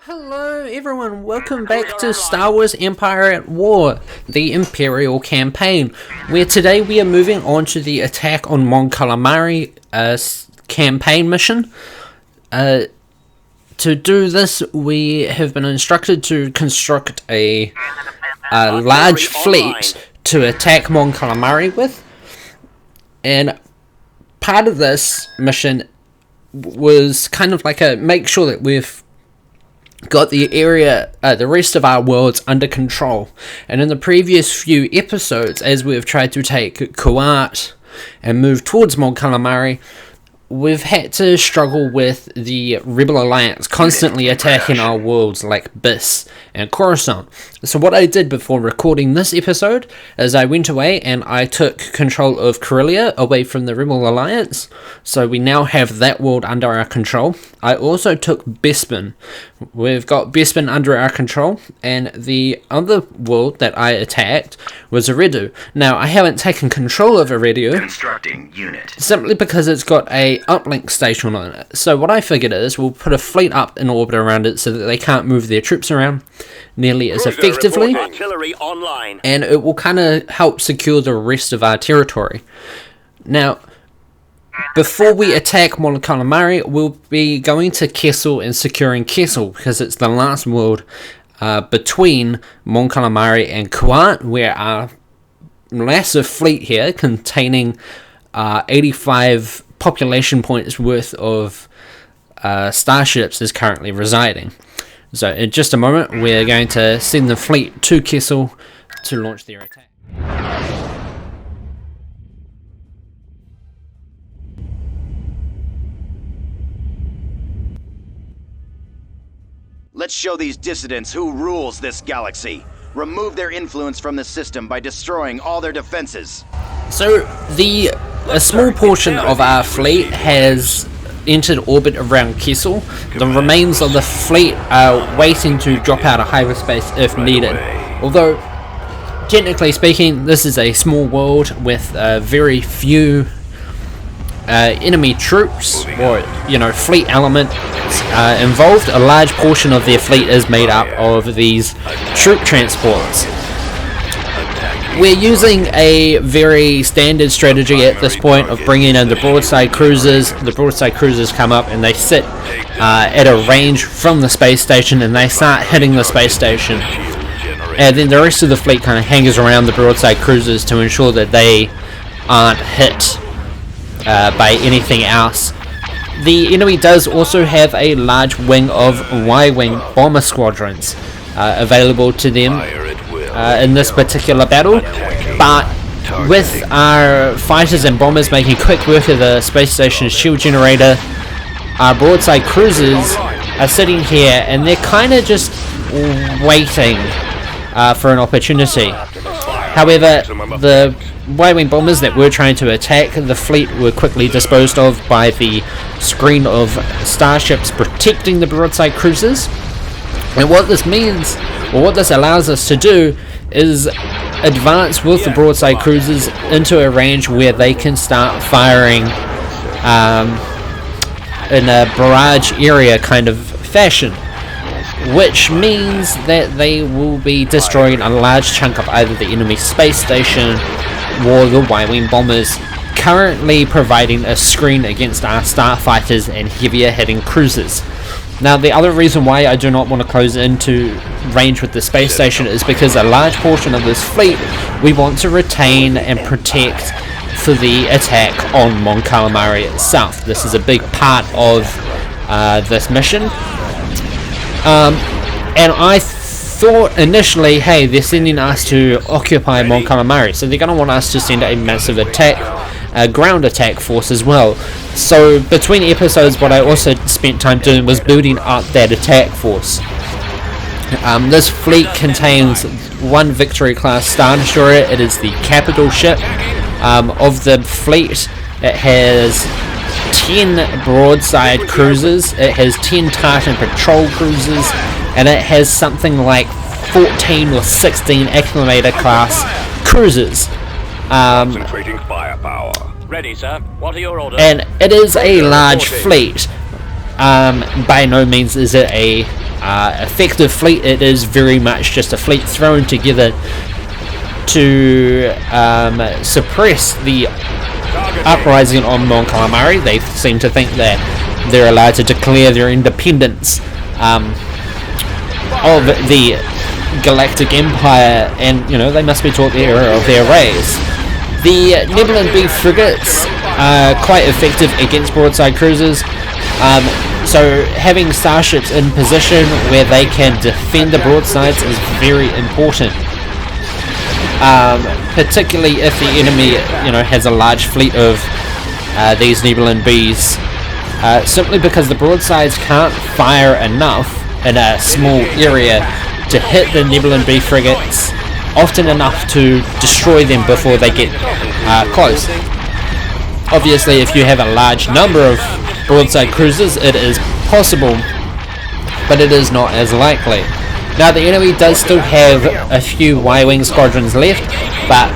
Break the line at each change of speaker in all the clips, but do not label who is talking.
Hello everyone, welcome back to Star Wars Empire at War, the Imperial campaign, where today we are moving on to the attack on Mon Calamari campaign mission. To do this, we have been instructed to construct a large fleet to attack Mon Calamari with, and part of this mission was kind of like a make sure that we've got the area, the rest of our worlds under control. And in the previous few episodes, as we've tried to take Kuat and move towards Mon Calamari, we've had to struggle with the Rebel Alliance constantly attacking our worlds like Biss and Coruscant. So what I did before recording this episode is I went away and I took control of Corellia away from the Rebel Alliance, so we now have that world under our control. I also took Bespin. We've got Bespin under our control, and the other world that I attacked was Eridu. Now, I haven't taken control of Eridu
constructing unit
simply because it's got a uplink station on it. So what I figured is we'll put a fleet up in orbit around it so that they can't move their troops around nearly as effectively, and it will kind of help secure the rest of our territory. Now, before we attack Mon Calamari, we'll be going to Kessel and securing Kessel, because it's the last world between Mon Calamari and Kuat, where our massive fleet here, containing 85 population points worth of starships, is currently residing. So in just a moment, we're going to send the fleet to Kessel to launch their attack.
Let's show these dissidents who rules this galaxy. Remove their influence from the system by destroying all their defenses.
So a small portion of our fleet has entered orbit around Kessel. The remains of the fleet are waiting to drop out of hyperspace if needed. Although, technically speaking, this is a small world with very few enemy troops or fleet element involved. A large portion of their fleet is made up of these troop transports. We're using a very standard strategy at this point of bringing in the broadside cruisers. The broadside cruisers come up and they sit at a range from the space station, and they start hitting the space station. And then the rest of the fleet kind of hangs around the broadside cruisers to ensure that they aren't hit by anything else. The enemy does also have a large wing of Y-wing bomber squadrons available to them in this particular battle, but with our fighters and bombers making quick work of the space station's shield generator, our broadside cruisers are sitting here and they're kind of just waiting for an opportunity. However, the Y-wing bombers that were trying to attack the fleet were quickly disposed of by the screen of starships protecting the broadside cruisers. And what this means, or what this allows us to do, is advance with the broadside cruisers into a range where they can start firing in a barrage area kind of fashion, which means that they will be destroying a large chunk of either the enemy space station or the Y-wing bombers, currently providing a screen against our starfighters and heavier hitting cruisers. Now, the other reason why I do not want to close into range with the space station is because a large portion of this fleet we want to retain and protect for the attack on Mon Calamari itself. This is a big part of this mission. And I thought initially, hey, they're sending us to occupy Mon Calamari, so they're going to want us to send a massive ground attack force as well. So between episodes, what I also spent time doing was building up that attack force. This fleet contains one Victory class Star Destroyer. It is the capital ship of the fleet. It has 10 broadside cruisers, it has 10 Tartan patrol cruisers, and it has something like 14 or 16 Acclamator class cruisers.
Concentrating firepower. Ready, sir. What are your orders?
And it is a large fleet. By no means is it a effective fleet. It is very much just a fleet thrown together to suppress the uprising on Mon Calamari. They seem to think that they're allowed to declare their independence of the Galactic Empire, and they must be taught the error of their ways. The Nebulon B frigates are quite effective against broadside cruisers, so having starships in position where they can defend the broadsides is very important, particularly if the enemy has a large fleet of these Nebulon Bs, simply because the broadsides can't fire enough in a small area to hit the Nebulon B frigates often enough to destroy them before they get close. Obviously, if you have a large number of broadside cruisers, it is possible, but it is not as likely. Now, the enemy does still have a few Y-wing squadrons left, but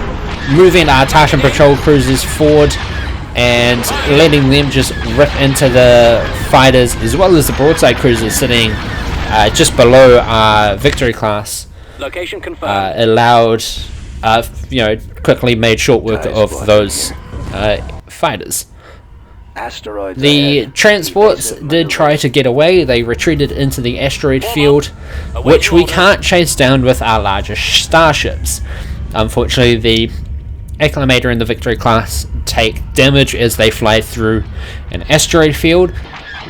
moving our Tartan patrol cruisers forward and letting them just rip into the fighters as well as the broadside cruisers sitting just below our victory class,
Location confirmed.
allowed, quickly made short work of those fighters.
Asteroids
The
ahead.
transports did try to get away. They retreated into the asteroid field, which we can't chase down with our larger starships. Unfortunately, the Acclamator and the Victory class take damage as they fly through an asteroid field,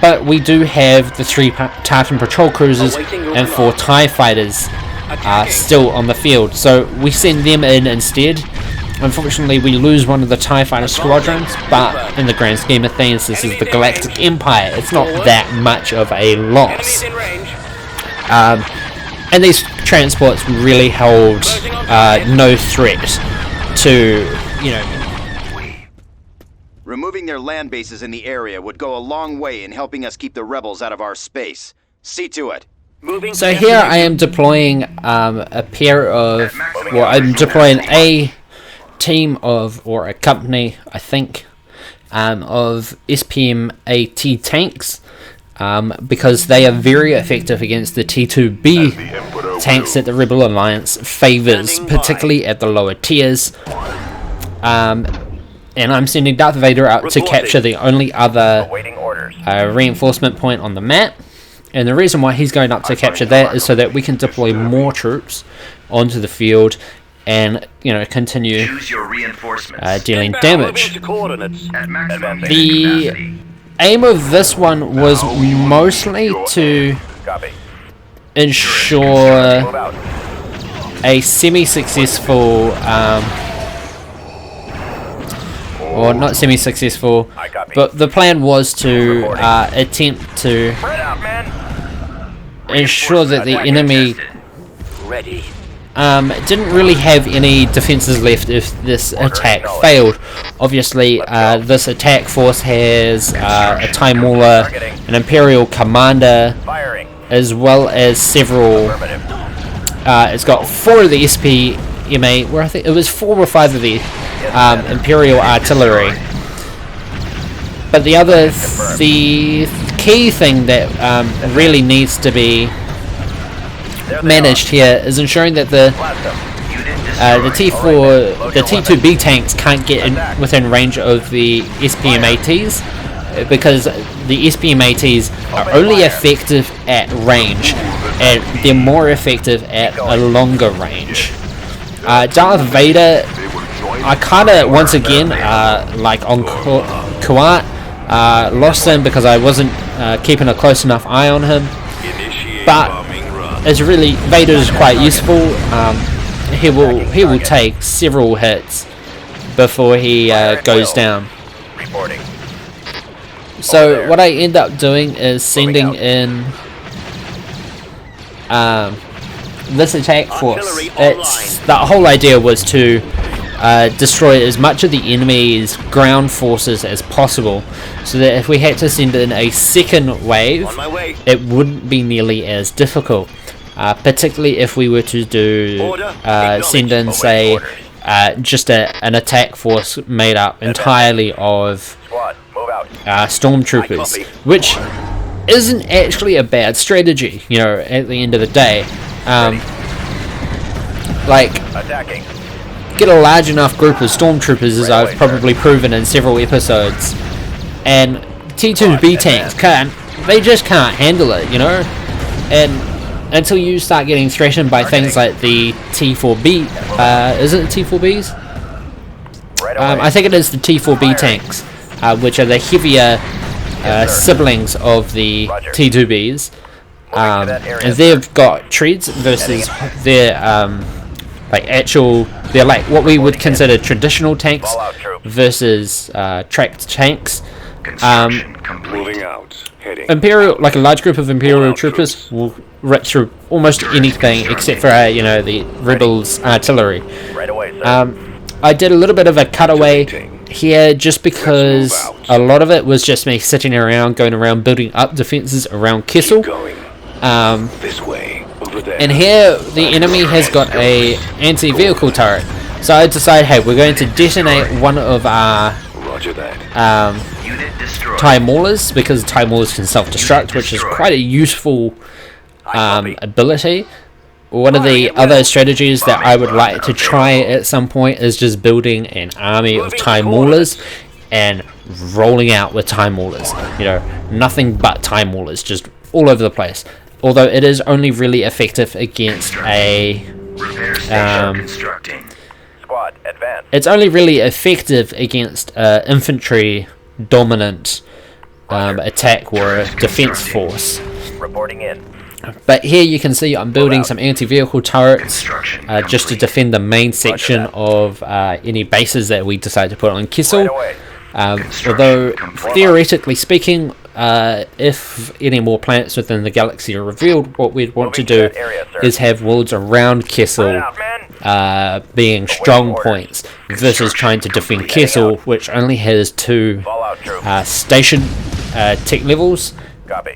but we do have the 3 Tartan patrol cruisers and 4 TIE fighters still on the field, so we send them in instead. Unfortunately, we lose one of the TIE fighter squadrons, but in the grand scheme of things, this is the Galactic Empire. It's not that much of a loss. And these transports really held no threat to,
Removing their land bases in the area would go a long way in helping us keep the rebels out of our space. See to it.
Moving
So here I am deploying a team of, or a company, I think, of SPM AT tanks, because they are very effective against the T2B tanks that the Rebel Alliance favours, particularly at the lower tiers. And I'm sending Darth Vader out to capture the only other reinforcement point on the map. And the reason why he's going up to capture that is so that we can deploy more troops onto the field and, continue dealing damage. The aim of this one was mostly to ensure a semi-successful, or not semi-successful, but the plan was to attempt to ensure that the enemy didn't really have any defenses left if this attack failed. Obviously, this attack force has a TIE Mauler, an Imperial Commander, as well as several. It's got 4 of the SPMA, where I think it was 4 or 5 of the Imperial Artillery. But the key thing that really needs to be managed here is ensuring that the T2B tanks can't get within range of the SPMATs, because the SPMATs are only effective at range, and they're more effective at a longer range. Darth Vader, I kinda, once again, like on Kuat, lost him because I wasn't keeping a close enough eye on him, but it's really, Vader is quite useful. He will take several hits before he goes down. So what I end up doing is sending in this attack force. The whole idea was to destroy as much of the enemy's ground forces as possible, so that if we had to send in a second wave, it wouldn't be nearly as difficult. Particularly if we were to do send in, say, just an attack force made up entirely of stormtroopers, which isn't actually a bad strategy, you know, at the end of the day. Like,
Attacking.
get a large enough group of stormtroopers, as I've probably proven in several episodes, and T2B tanks they just can't handle it, you know. And until you start getting threatened by things like the T4B, is it the T4Bs? I think it is the T4B tanks, which are the heavier siblings of the T2Bs, and they've got treads versus their like actual, they're like what we would consider traditional tanks versus tracked tanks.
Moving out. Heading.
Imperial, like a large group of Imperial troopers, will rip through almost anything except for you know, the rebels' artillery.
Right away, sir.
I did a little bit of a cutaway here just because a lot of it was just me sitting around, going around building up defenses around Kessel.
This way. Over there.
And here the enemy has got a anti-vehicle turret. So I decided, hey, we're going to detonate one of our
Roger that.
TIE Maulers, because TIE Maulers can self-destruct, which is quite a useful ability. One of the other strategies that I would like to try at some point is just building an army of TIE Maulers and rolling out with TIE Maulers. You know, nothing but TIE Maulers, just all over the place. Although it is only really effective against a
Squad, advance.
it's only really effective against infantry dominant attack or a defense force.
Reporting in.
But here you can see I'm building some anti-vehicle turrets just to defend the main section of any bases that we decide to put on Kessel. Although theoretically speaking, if any more planets within the galaxy are revealed, what we'd want to do is have worlds around Kessel being strong points versus trying to defend Kessel, which only has 2 station tech levels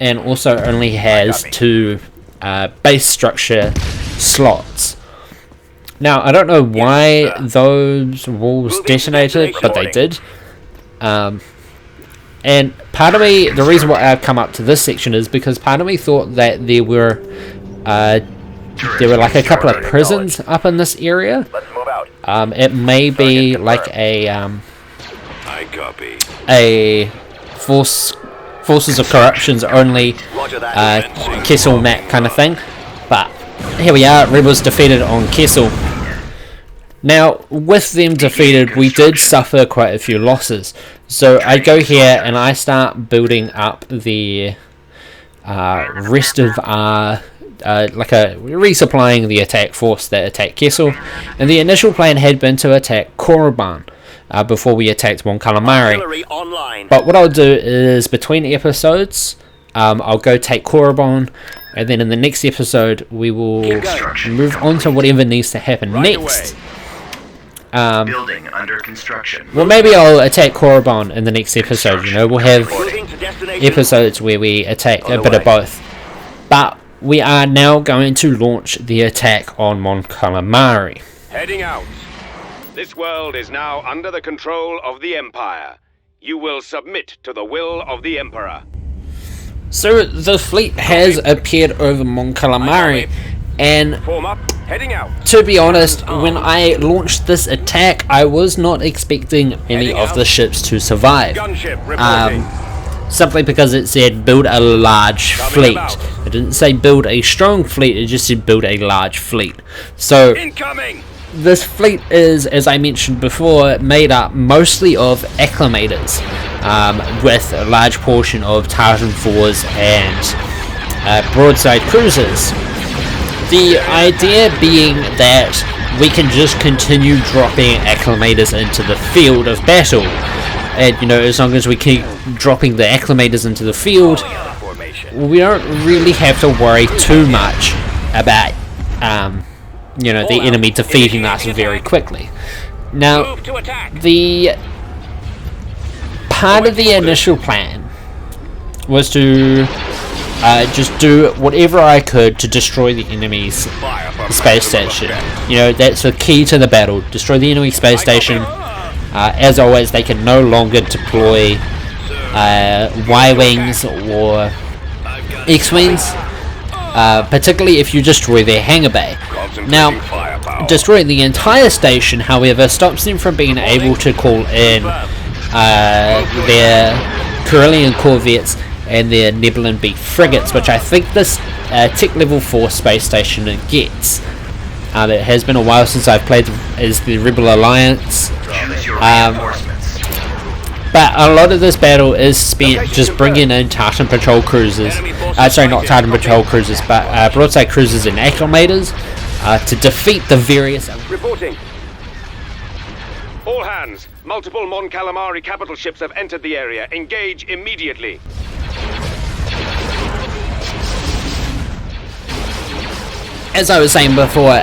and also only has 2 base structure slots. Now I don't know why those walls detonated, but they did. And part of me, the reason why I've come up to this section is because part of me thought that there were like a couple of prisons up in this area.
Let's move out.
It may be like a
I copy.
forces of corruption's only Kessel map kind of thing. But here we are, rebels defeated on Kessel. Now, with them defeated, we did suffer quite a few losses. So I go here and I start building up the rest of our, resupplying the attack force that attacked Kessel. And the initial plan had been to attack Coruscant before we attacked Mon Calamari. But what I'll do is, between episodes, I'll go take Coruscant, and then in the next episode we will move on to whatever needs to happen next.
Building under construction.
Well, maybe I'll attack Coruscant in the next episode, you know, we'll have episodes where we attack a bit of both. But we are now going to launch the attack on Mon Calamari.
Heading out. This world is now under the control of the Empire. You will submit to the will of the Emperor.
So the fleet has appeared over Mon Calamari, and
Form up. Heading out.
to be honest, when I launched this attack, I was not expecting any of the ships to survive.
Gunship reporting.
Simply because it said build a large fleet. It didn't say build a strong fleet, it just said build a large fleet. So
Incoming.
this fleet is, as I mentioned before, made up mostly of acclimators, with a large portion of Tartan 4s and broadside cruisers. The idea being that we can just continue dropping acclimators into the field of battle, and you know, as long as we keep dropping the acclimators into the field, we don't really have to worry too much about you know, the enemy defeating us very quickly. Now, the part of the initial plan was to just do whatever I could to destroy the enemy's space station. You know, that's the key to the battle. Destroy the enemy space station. As always, they can no longer deploy Y-wings or X-Wings, particularly if you destroy their hangar bay. Now, destroying the entire station, however, stops them from being able to call in their Corellian corvettes and their Nebulon B frigates, which I think this Tech Level 4 space station gets. It has been a while since I've played as the Rebel Alliance, but a lot of this battle is spent just bringing in Tartan patrol cruisers, sorry, not Tartan patrol cruisers, but broadside cruisers and acclimators to defeat the various...
Reporting. All hands, multiple Mon Calamari capital ships have entered the area. Engage immediately.
As I was saying before,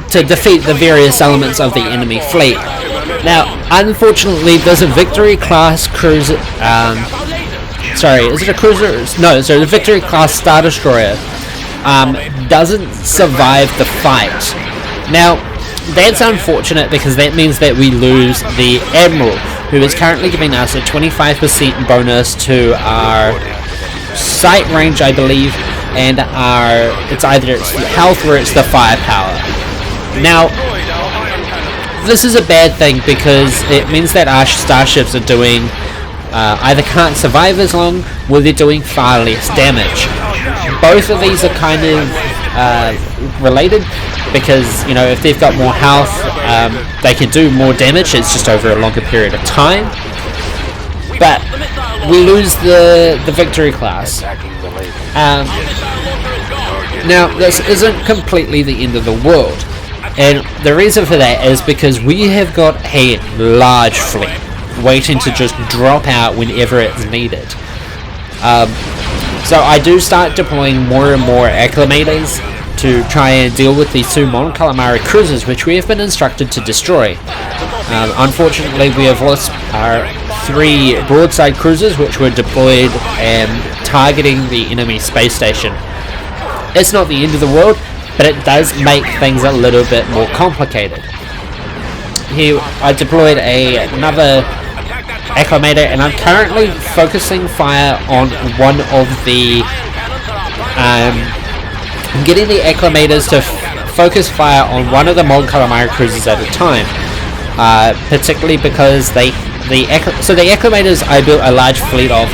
to defeat the various elements of the enemy fleet. Now, unfortunately, there's a Victory class cruiser. Sorry, is it a cruiser? No, so the Victory class Star Destroyer doesn't survive the fight. Now, that's unfortunate because that means that we lose the Admiral, who is currently giving us a 25% bonus to our sight range, I believe, and it's either its health or it's the firepower. Now, this is a bad thing because it means that our starships are doing either can't survive as long, or they're doing far less damage. Both of these are kind of related because, you know, if they've got more health, they can do more damage. It's just over a longer period of time. But we lose the Victory class. Now, this isn't completely the end of the world, and the reason for that is because we have got a large fleet waiting to just drop out whenever it's needed. So I do start deploying more and more acclimators to try and deal with these two Mon Calamari cruisers, which we have been instructed to destroy. Unfortunately, we have lost our 3 broadside cruisers, which were deployed and targeting the enemy space station. It's not the end of the world, but it does make things a little bit more complicated. Here, I deployed another acclimator, and I'm currently focusing fire on one of the... I'm getting the acclimators to focus fire on one of the Mon Calamari cruisers at a time, particularly because the acclimators I built a large fleet of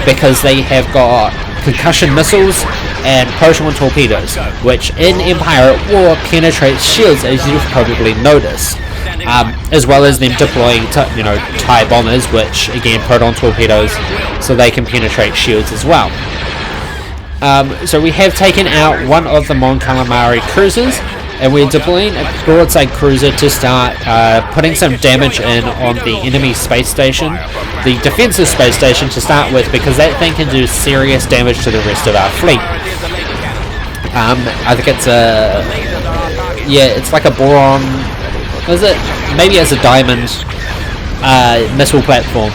because they have got concussion missiles and proton torpedoes, which in Empire at War penetrates shields, as you've probably noticed, as well as them deploying TIE bombers, which again proton torpedoes, so they can penetrate shields as well. So we have taken out one of the Mon Calamari cruisers, and we're deploying a broadside cruiser to start putting some damage in on the enemy space station, the defensive space station to start with, because that thing can do serious damage to the rest of our fleet. I think it's it's like a boron, is it? Maybe it's a diamond missile platform.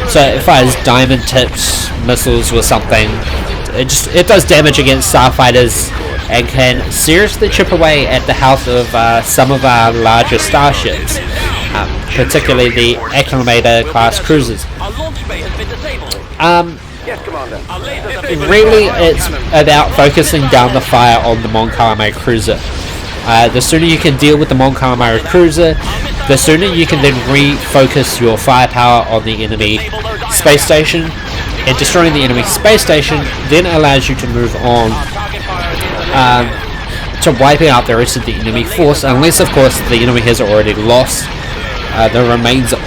So it fires diamond tipped missiles or something. It does damage against starfighters and can seriously chip away at the health of some of our larger starships, particularly the Acclimator class cruisers. Really, it's about focusing down the fire on the Mon Calamari cruiser. The sooner you can deal with the Mon Calamari cruiser, the sooner you can then refocus your firepower on the enemy space station, and destroying the enemy space station then allows you to move on to wiping out the rest of the enemy force, unless of course the enemy has already lost the remains of,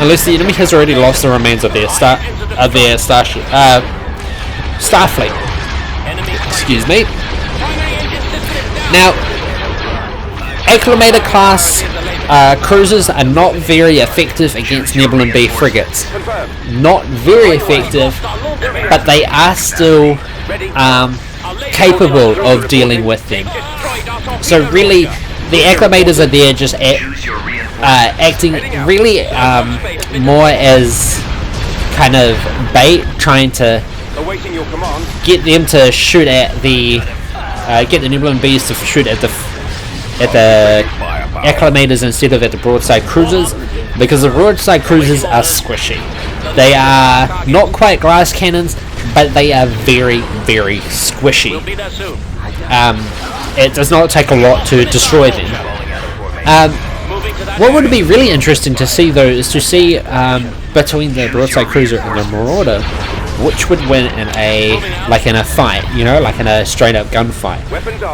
unless the enemy has already lost the remains of their starship, starfleet. Excuse me. Now, Acclimator class cruisers are not very effective against Nebulon B frigates. Not very effective, but they are still capable of dealing with them. So really, the Acclimators are there just acting really more as kind of bait, trying to get them to shoot at the get the Nebulon Bs to shoot at the Acclimators instead of at the broadside cruisers. because the broadside cruisers are squishy. They are not quite glass cannons, but they are very, very squishy.
We'll be there soon.
It does not take a lot to destroy them. What would be really interesting to see though is to see between the broadside cruiser and the marauder, which would win in a fight, you know, like in a straight up gunfight.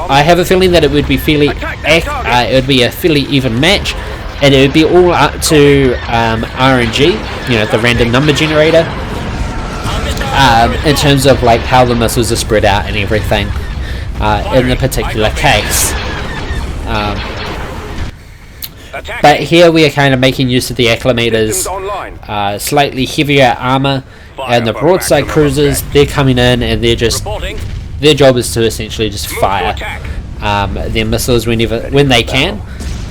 I have a feeling that it would be it would be a fairly even match, and it would be all up to RNG, you know, the random number generator, in terms of like how the missiles are spread out and everything in the particular case. But here we are kind of making use of the acclimators, slightly heavier armor, and the broadside cruisers. They're coming in and they're just, their job is to essentially just fire their missiles when they can,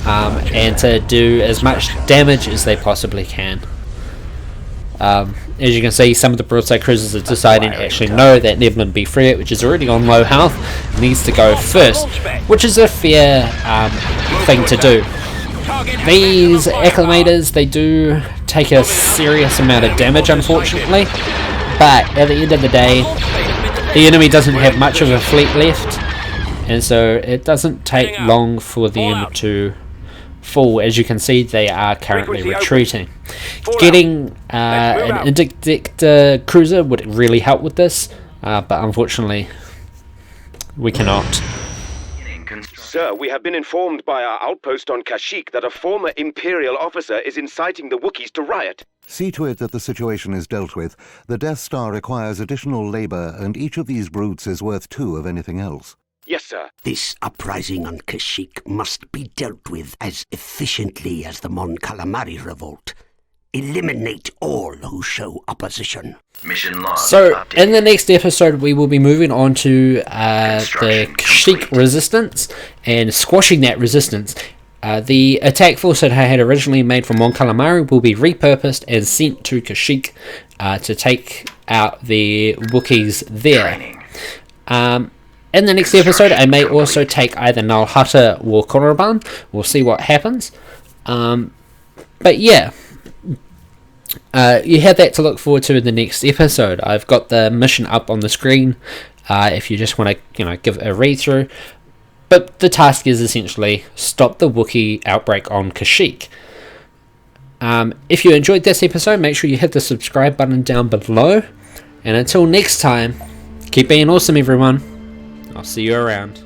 and to do as much damage as they possibly can. As you can see, some of the broadside cruisers are deciding actually no, that Nebulon B frigate, which is already on low health, needs to go first, which is a fair thing to do. These acclimators, they do take a serious amount of damage, unfortunately, but at the end of the day, the enemy doesn't have much of a fleet left, and so it doesn't take long for them to fall. As you can see, they are currently retreating. Getting an interdict cruiser would really help with this, but unfortunately we cannot.
Sir, we have been informed by our outpost on Kashyyyk that a former Imperial officer is inciting the Wookiees to riot.
See to it that the situation is dealt with. The Death Star requires additional labor, and each of these brutes is worth 2 of anything else.
Yes, sir.
This uprising on Kashyyyk must be dealt with as efficiently as the Mon Calamari revolt. Eliminate all who show opposition.
Mission log.
So,
update.
in the next episode, we will be moving on to the Kashyyyk resistance and squashing that resistance. The attack force that I had originally made from Mon Calamari will be repurposed and sent to Kashyyyk to take out the Wookiees there. In the next episode, I may also take either Nal Hutta or Korriban. We'll see what happens. But yeah. You have that to look forward to in the next episode. I've got the mission up on the screen if you just want to, you know, give it a read through. But the task is essentially stop the Wookiee outbreak on Kashyyyk. If you enjoyed this episode, make sure you hit the subscribe button down below. And until next time, keep being awesome, everyone. I'll see you around.